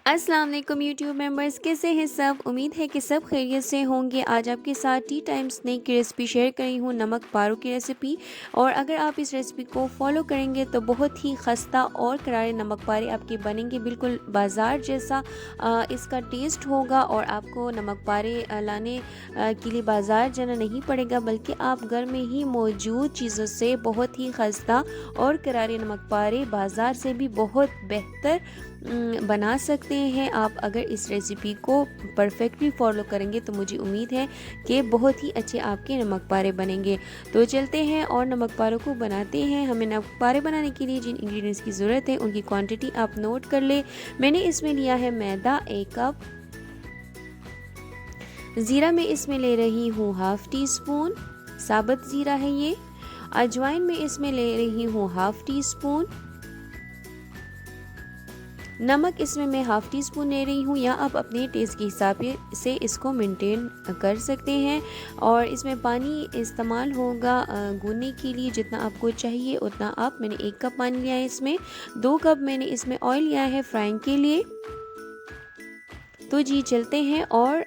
अस्सलाम वालेकुम YouTube members, कैसे हैं सब। उम्मीद है कि सब खैरियत से होंगे। आज आपके साथ टी टाइम स्नैक की रेसिपी शेयर करी हूँ, नमक पारों की रेसिपी। और अगर आप इस रेसिपी को फॉलो करेंगे तो बहुत ही खस्ता और करारे नमक पारे आपके बनेंगे, बिल्कुल बाज़ार जैसा इसका टेस्ट होगा। और आपको नमक पारे लाने के लिए बाज़ार जाना नहीं पड़ेगा, बल्कि आप घर में ही मौजूद चीज़ों से बहुत ही खस्ता और करारे नमक पारे बाज़ार से भी बहुत बेहतर बना सकते हैं। आप अगर इस रेसिपी को परफेक्टली फॉलो करेंगे तो मुझे उम्मीद है कि बहुत ही अच्छे आपके नमक पारे बनेंगे। तो चलते हैं और नमक पारों को बनाते हैं। हमें नमक पारे बनाने के लिए जिन इंग्रेडिएंट्स की ज़रूरत है उनकी क्वांटिटी आप नोट कर ले। मैंने इसमें लिया है मैदा 1 कप, ज़ीरा में इसमें ले रही हूँ हाफ़ टी स्पून, साबुत ज़ीरा है ये। अजवाइन में इसमें ले रही हूँ हाफ़ टी स्पून, नमक इसमें मैं हाफ़ टी स्पून ले रही हूँ, या आप अपने टेस्ट के हिसाब से इसको मेंटेन कर सकते हैं। और इसमें पानी इस्तेमाल होगा गूंदने के लिए, जितना आपको चाहिए उतना आप। मैंने 1 कप पानी लिया है इसमें। 2 कप मैंने इसमें ऑयल लिया है फ्राइंग के लिए। तो जी चलते हैं और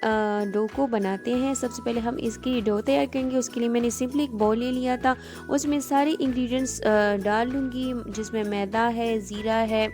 डो को बनाते हैं। सबसे पहले हम इसकी डो तैयार करेंगे। उसके लिए मैंने सिंपली एक बाउल ले लिया था, उसमें सारे इंग्रेडिएंट्स डाल लूँगी, जिसमें मैदा है, ज़ीरा है,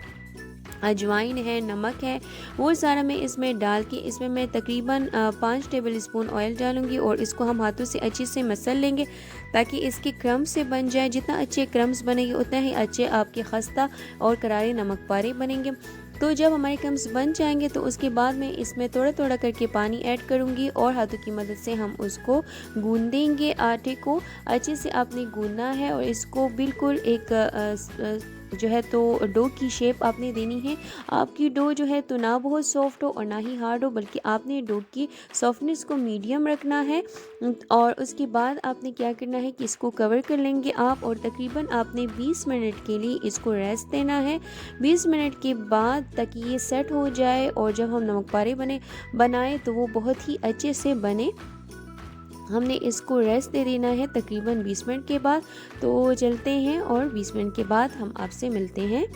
अजवाइन है, नमक है, वो सारा मैं इसमें डाल के इसमें मैं तकरीबन 5 टेबल स्पून ऑयल डालूंगी। और इसको हम हाथों से अच्छे से मसल लेंगे ताकि इसके क्रम्स से बन जाए। जितना अच्छे क्रम्स बनेंगे उतना ही अच्छे आपके खस्ता और करारे नमक पारे बनेंगे। तो जब हमारे क्रम्स बन जाएंगे तो उसके बाद मैं इसमें थोड़ा थोड़ा करके पानी ऐड करूंगी और हाथों की मदद से हम उसको गूंदेंगे। आटे को अच्छे से आपने गूंदना है और इसको बिल्कुल एक जो है तो डो की शेप आपने देनी है। आपकी डो जो है तो ना बहुत सॉफ्ट हो और ना ही हार्ड हो, बल्कि आपने डो की सॉफ्टनेस को मीडियम रखना है। और उसके बाद आपने क्या करना है कि इसको कवर कर लेंगे आप, और तकरीबन आपने 20 मिनट के लिए इसको रेस्ट देना है। 20 मिनट के बाद ताकि ये सेट हो जाए और जब हम नमक पारे बनाए तो वो बहुत ही अच्छे से बने। हमने इसको रेस्ट दे देना है तकरीबन 20 मिनट के बाद। तो चलते हैं और 20 मिनट के बाद हम आपसे मिलते हैं।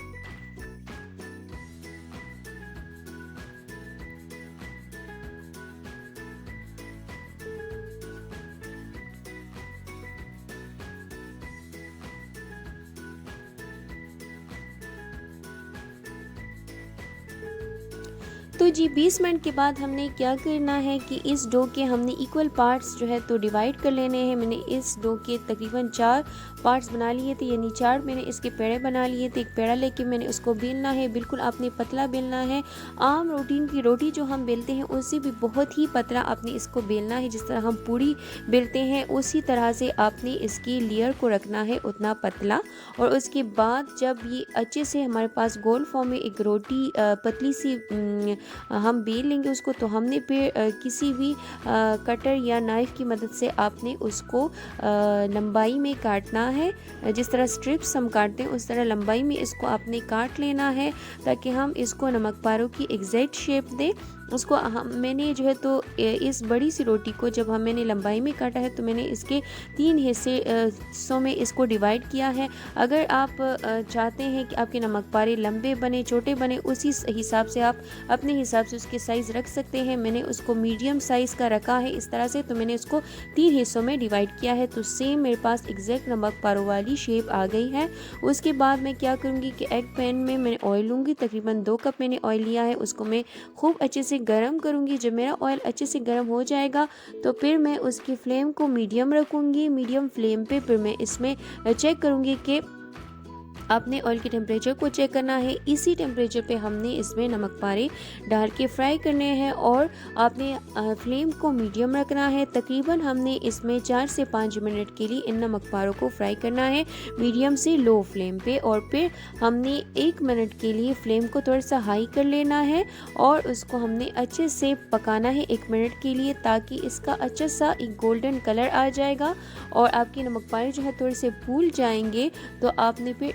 तो जी 20 मिनट के बाद हमने क्या करना है कि इस डो के हमने इक्वल पार्ट्स जो है तो डिवाइड कर लेने हैं। मैंने इस डो के तकरीबन 4 पार्ट्स बना लिए थे, यानी 4 मैंने इसके पेड़े बना लिए थे। एक पेड़ा लेके मैंने उसको बेलना है, बिल्कुल आपने पतला बेलना है। आम रोटी की रोटी जो हम बेलते हैं उससे भी बहुत ही पतला आपने इसको बेलना है। जिस तरह हम पूड़ी बेलते हैं उसी तरह से आपने इसकी लेयर को रखना है, उतना पतला। और उसके बाद जब ये अच्छे से हमारे पास गोल फॉर्म में एक रोटी पतली सी हम बेल लेंगे उसको, तो हमने फिर किसी भी कटर या नाइफ़ की मदद से आपने उसको लंबाई में काटना है। जिस तरह स्ट्रिप्स हम काटते हैं उस तरह लंबाई में इसको आपने काट लेना है, ताकि हम इसको नमक पारों की एग्जैक्ट शेप दें। उसको मैंने जो है तो इस बड़ी सी रोटी को जब मैंने लंबाई में काटा है तो मैंने इसके 3 हिस्सों में इसको डिवाइड किया है। अगर आप चाहते हैं कि आपके नमक पारे लंबे बने, छोटे बने, उसी हिसाब से आप अपने हिसाब से उसके साइज़ रख सकते हैं। मैंने उसको मीडियम साइज़ का रखा है इस तरह से, तो मैंने उसको 3 हिस्सों में डिवाइड किया है। तो सेम मेरे पास एग्जैक्ट नमक पारों वाली शेप आ गई है। उसके बाद मैं क्या करूँगी कि एक पैन में मैंने ऑयल लूँगी, तकरीबन 2 कप मैंने ऑयल लिया है। उसको मैं खूब अच्छे से गरम करूँगी। जब मेरा ऑयल अच्छे से गरम हो जाएगा तो फिर मैं उसकी फ्लेम को मीडियम रखूँगी। मीडियम फ्लेम पे फिर मैं इसमें चेक करूँगी कि आपने ऑयल के टेम्परेचर को चेक करना है। इसी टेम्परेचर पे हमने इसमें नमक पारे डाल के फ्राई करने हैं, और आपने फ्लेम को मीडियम रखना है। तकरीबन हमने इसमें 4 से 5 मिनट के लिए इन नमक पारों को फ्राई करना है मीडियम से लो फ्लेम पे। और फिर हमने 1 मिनट के लिए फ्लेम को थोड़ा सा हाई कर लेना है और उसको हमने अच्छे से पकाना है 1 मिनट के लिए, ताकि इसका अच्छा सा एक गोल्डन कलर आ जाएगा और आपके नमक पारे जो है थोड़े से फूल जाएंगे। तो आपने फिर